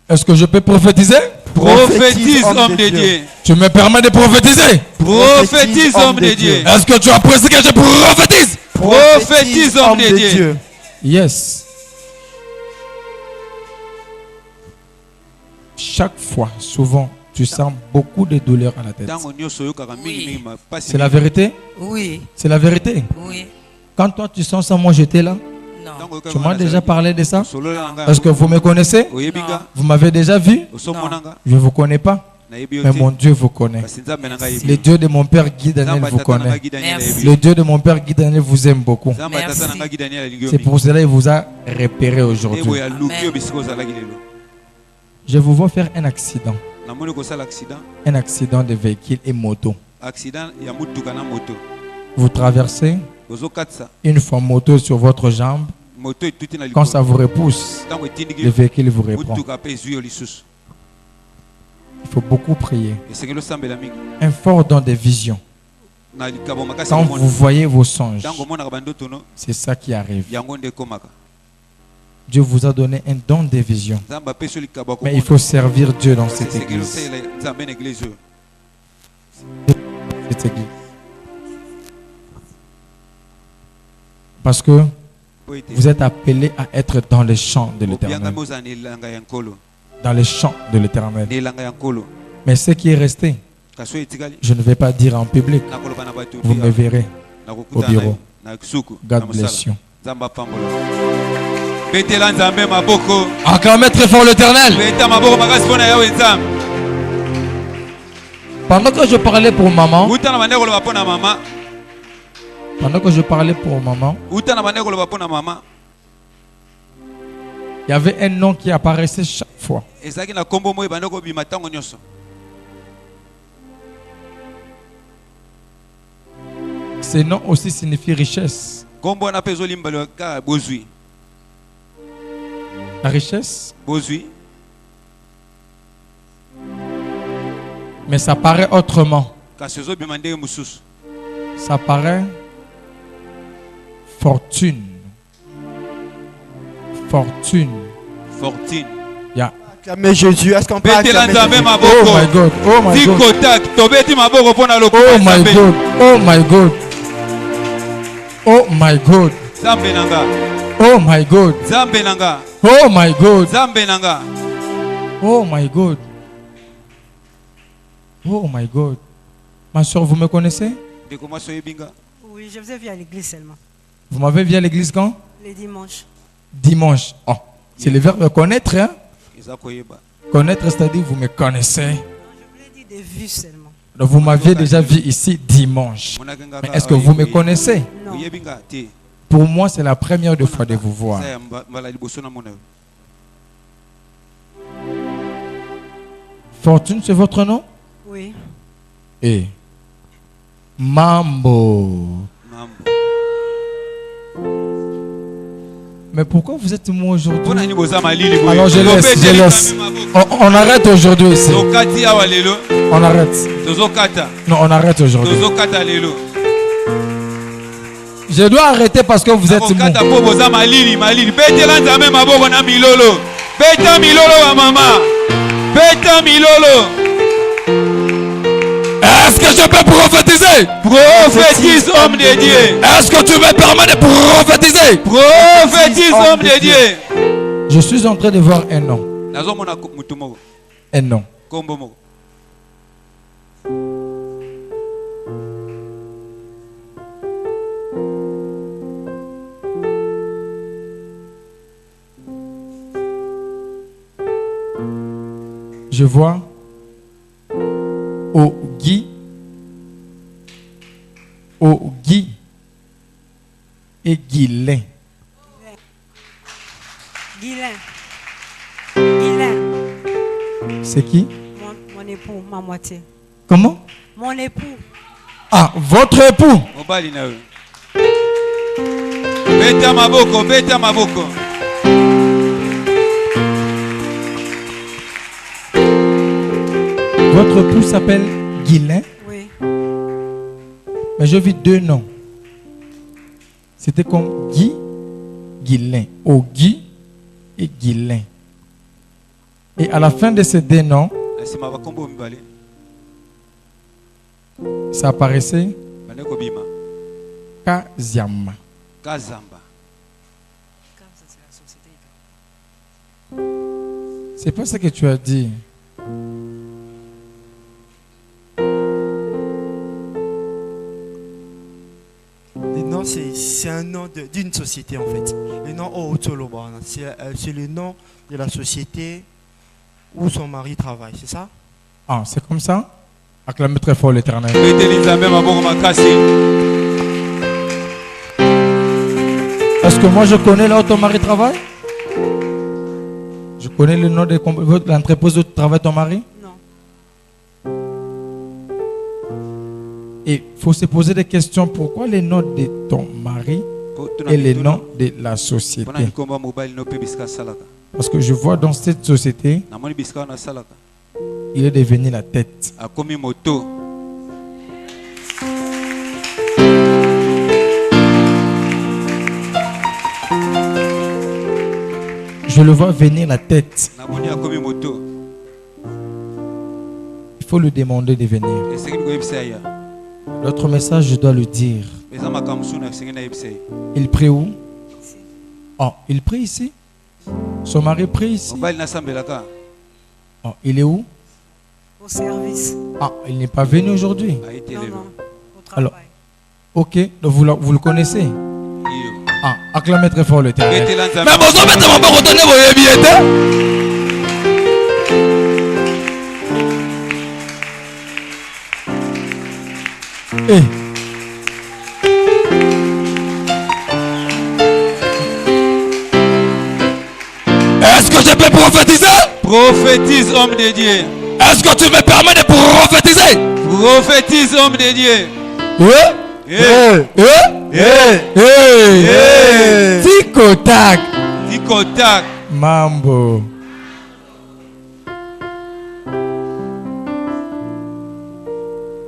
Est-ce que je peux prophétiser? Prophétise, homme de Dieu. Tu me permets de prophétiser? Prophétise, homme de Dieu. Est-ce que tu apprécies que je prophétise? Prophétise, homme de Dieu. Yes. Chaque fois, souvent, tu sens beaucoup de douleur à la tête. Oui. C'est la vérité? Oui. C'est la vérité? Oui. Quand toi tu sens ça, moi j'étais là. Non. Tu m'as déjà parlé de ça? Est-ce que vous me connaissez? Vous m'avez déjà vu? Je ne vous connais pas. Mais mon Dieu vous connaît. Le Dieu de mon père Guy Daniel vous connaît. Merci. Le Dieu de mon père Guy Daniel vous aime beaucoup. Merci. C'est pour cela qu'il vous a repéré aujourd'hui. Je vous vois faire un accident. Un accident de véhicule et moto. Vous traversez une fois moto sur votre jambe. Quand ça vous repousse, le véhicule vous reprend. Il faut beaucoup prier. Un fort don de vision. Quand vous voyez vos songes, c'est ça qui arrive. Dieu vous a donné un don de vision. Mais il faut servir Dieu dans cette église. Parce que vous êtes appelés à être dans les champs de l'Éternel. Dans les champs de l'Éternel. Mais ce qui est resté, je ne vais pas dire en public. Vous me verrez au bureau. God bless you. Acclamez très fort l'Éternel. Pendant que je parlais pour maman, il y avait un nom qui apparaissait chaque fois. Ce nom aussi signifie richesse. La richesse, Mais ça paraît autrement. Ça paraît fortune. Fortune. Fortune. Yeah. Acclamer Jésus. Est-ce qu'on peut acclamer Jésus? Oh my God. Oh my God. Oh my God. Oh my God. Oh my God. Oh my God. Oh my God. Oh my God. Oh my God. Ma soeur, vous me connaissez? Oui, je vous ai vu à l'église seulement. Vous m'avez vu à l'église quand? Les dimanches. Dimanche. Oh, c'est le verbe connaître, hein? Connaître, c'est-à-dire vous me connaissez. Non, je voulais dire des vues seulement. Donc vous m'aviez déjà vu ici dimanche. Mais est-ce que vous me connaissez? Non. Pour moi, c'est la première fois de vous voir. Fortune, c'est votre nom? Oui. Et Mambo. Mais pourquoi vous êtes moi aujourd'hui? Alors je laisse. On arrête aujourd'hui ici. On arrête. Non, on arrête aujourd'hui. Je dois arrêter parce que vous êtes mou. Est-ce que je peux prophétiser? Prophétise, homme de Dieu. Est-ce que tu me permets de prophétiser? Prophétise, homme de Dieu. Je suis en train de voir un nom. Un nom. Je vois Ogi et Guilain. Guilain. C'est qui? Mon époux, ma moitié. Comment? Mon époux. Ah, votre époux. Beta maboko, beta maboko. Votre époux s'appelle Guilain? Oui. Mais je vis deux noms. C'était comme Guy, Guilain. Ogi et Guilain. Et à la fin de ces deux noms, ça apparaissait Kaziama. C'est pas ça que tu as dit. C'est un nom d'une société en fait. Le nom Ootolobana, c'est le nom de la société où son mari travaille, c'est ça? Ah, c'est comme ça? Acclamez très fort l'Éternel. Est-ce que moi je connais là où ton mari travaille? Je connais le nom de l'entreprise où travaille ton mari? Non. Et il faut se poser des questions. Pourquoi les noms de ton mari et les noms de la société? Parce que je vois dans cette société, il est devenu la tête. Je le vois venir la tête. Il faut lui demander de venir. L'autre message, je dois le dire. Il prie où? Oh, il prie ici. Son mari prie ici. Oh, il est où? Au service. Ah, il n'est pas venu aujourd'hui. Non, non. Au travail. Alors, ok, donc vous le connaissez? Ah, acclamez très fort le terrain. Mais vous mettez mon père retourner vos billets. Eh. Est-ce que je peux prophétiser? Prophétise, homme de Dieu. Est-ce que tu me permets de prophétiser? Prophétise, homme de Dieu. Tico-tac. Tico-tac. Mambo.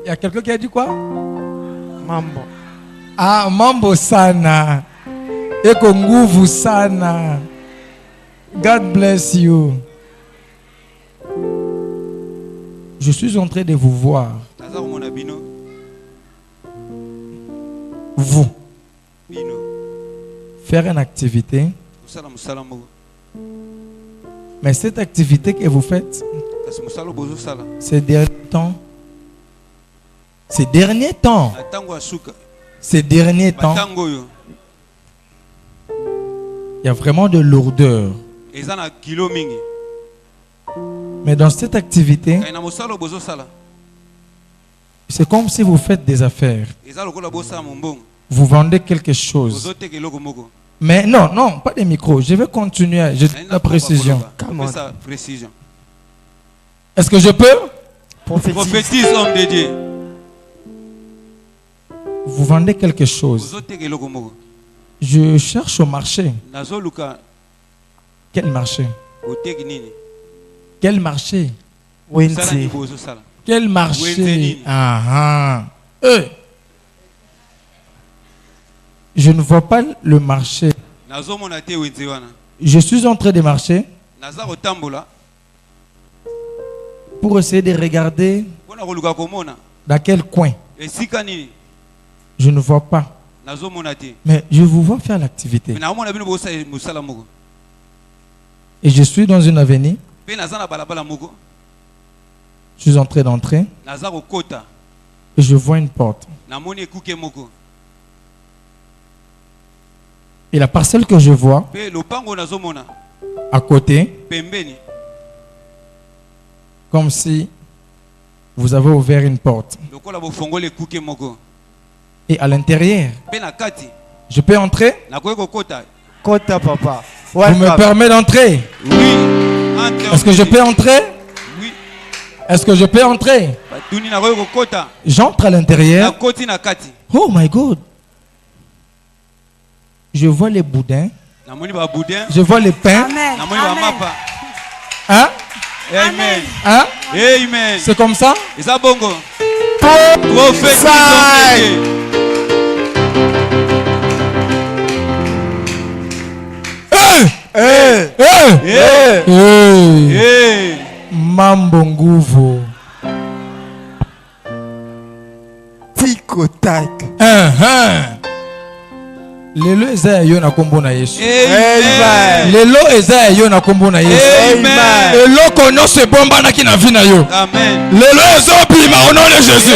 Il y a quelqu'un qui a dit quoi? Mambo. Ah, mambo sana. Eko nguvu sana. God bless you. Je suis en train de vous voir. Vous faire une activité. Mais cette activité que vous faites, ces derniers temps, il y a vraiment de lourdeur. Mais dans cette activité, c'est comme si vous faites des affaires. Vous vendez quelque chose. Mais non, non, pas de micro. Je vais continuer. Je donne la précision. Est-ce que je peux? Prophétise, homme de Dieu. Vous vendez quelque chose. Je cherche au marché. Quel marché? Quel marché? Quel marché? Je ne vois pas le marché. Je suis en train de marcher pour essayer de regarder dans quel coin. Je ne vois pas. Mais je vous vois faire l'activité. Et je suis dans une avenue. Je suis en train d'entrer. Et je vois une porte. Et la parcelle que je vois à côté, comme si vous avez ouvert une porte. Et à l'intérieur, je peux entrer? Kota, papa. Vous me permettez d'entrer? Oui. Est-ce que je peux entrer? Oui. Est-ce que je peux entrer? J'entre à l'intérieur. Oh my God. Je vois les boudins. Je vois les pains. Amen. Hein? Amen. Hein? Amen. C'est comme ça? Prophétise, Mambo nguvu. Tiko tak. Lelo eza yo na kombo na Yesu. Amen. Lelo eza yo na kombo na Yesu. Amen. Eloko nyonso ebombana na vi na yo. Amen. Lelo ezobima au nom de Jésus.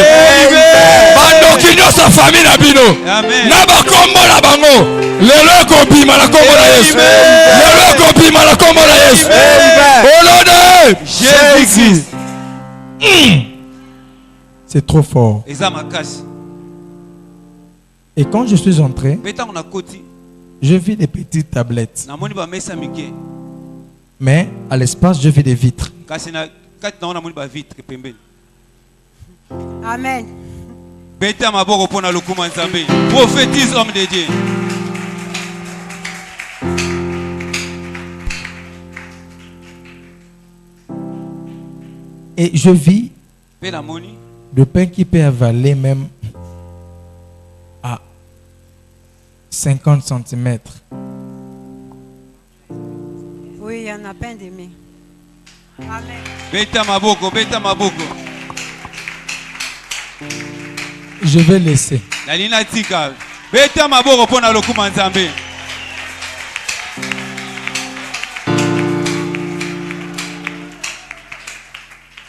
Bandoki nyonso famille na bino. Amen. Na bakombo na bango. Lelo ekobima na kombo na Yesu. Lelo ekobima na kombo na Yesu. Au nom de Jésus-Christ. C'est trop fort. Et quand je suis entré, je vis des petites tablettes. Mais à l'espace, je vis des vitres. Amen. Prophétise, homme de Dieu. Et je vis de pain qui peut avaler même à 50 cm. Oui, il y en a plein d'aimés. Amen. Beta maboko, beta maboko. Je vais laisser. Nalina tika. Beta maboko pona lokuma nzambe.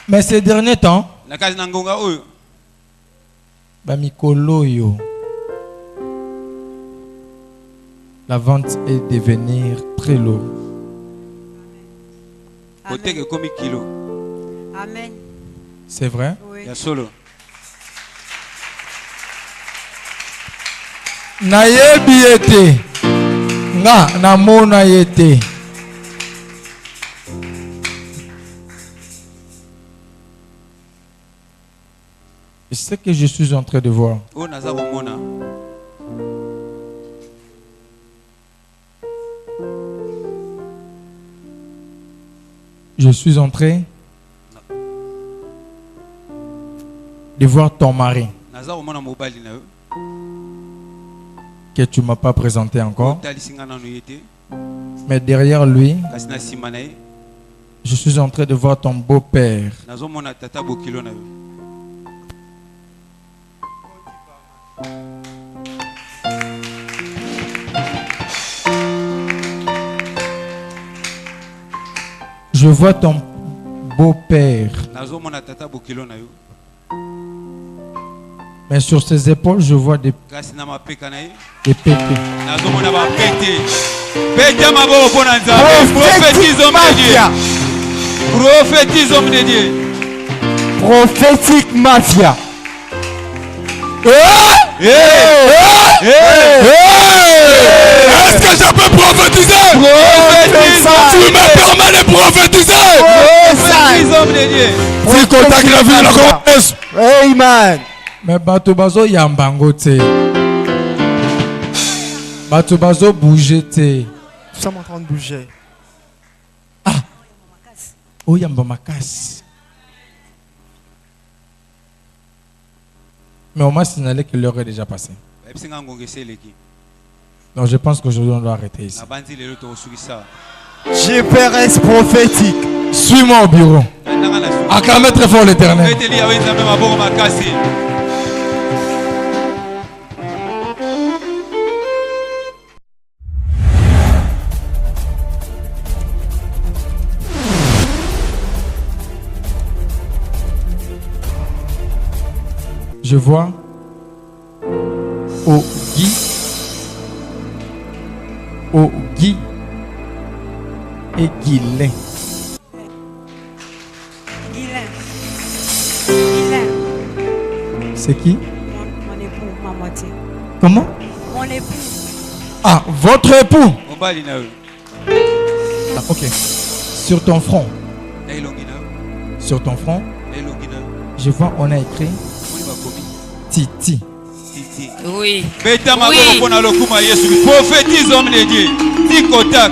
Mais ces derniers temps, Nakazi nangonga oyo. Bamikolo yo. La vente est devenir très lourd. Oteke komi kilo. Amen. C'est vrai? Oui. Ya solo. Nayebi ete. Nga namona yete. Et c'est ce que je suis en train de voir. O naza komona. Je suis entré de voir ton mari que tu ne m'as pas présenté encore. Mais derrière lui, je suis en train de voir ton beau-père. Je vois ton beau-père. Mais sur ses épaules, je vois des pépés. Prophétique mafia. Est-ce que je peux prophétiser? Tu me permets de prophétiser? Si contact la vie la commence. Amen. Mais Batobazo yambango te. Batobazo bouger te. Nous sommes en train de bouger. Ah. Oh yambamakas. Mais on m'a signalé que l'heure est déjà passée. Donc je pense qu'aujourd'hui on doit arrêter ici. GPRS prophétique. Suis-moi au bureau. Acclamez très fort l'Éternel. Je vois Ogi et Guilain. C'est qui? Mon époux, ma moitié. Comment? Mon époux. Ah, votre époux. Ah, ok. Sur ton front. Sur ton front. Je vois, on a écrit Titi. Oui. Prophétise, homme de Dieu. Tikotak.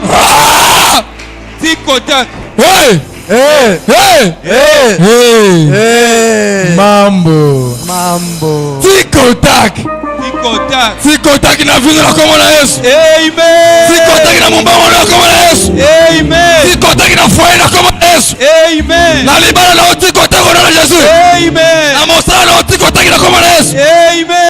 Tikotak. Hey! Hey! Hey! Hey! Hey! Hey! Mambo. Mambo. Tikotak. Tikotak. Tikotak na vino na komo na Yesu. Amen. Tikotak na mumbango na komo na Yesu. Amen. Tikotak na foyer na komo na Yesu. Amen. Na libala na tikotak na Yesu. Amen. Na mosala na tikotak na komo na Yesu. Amen.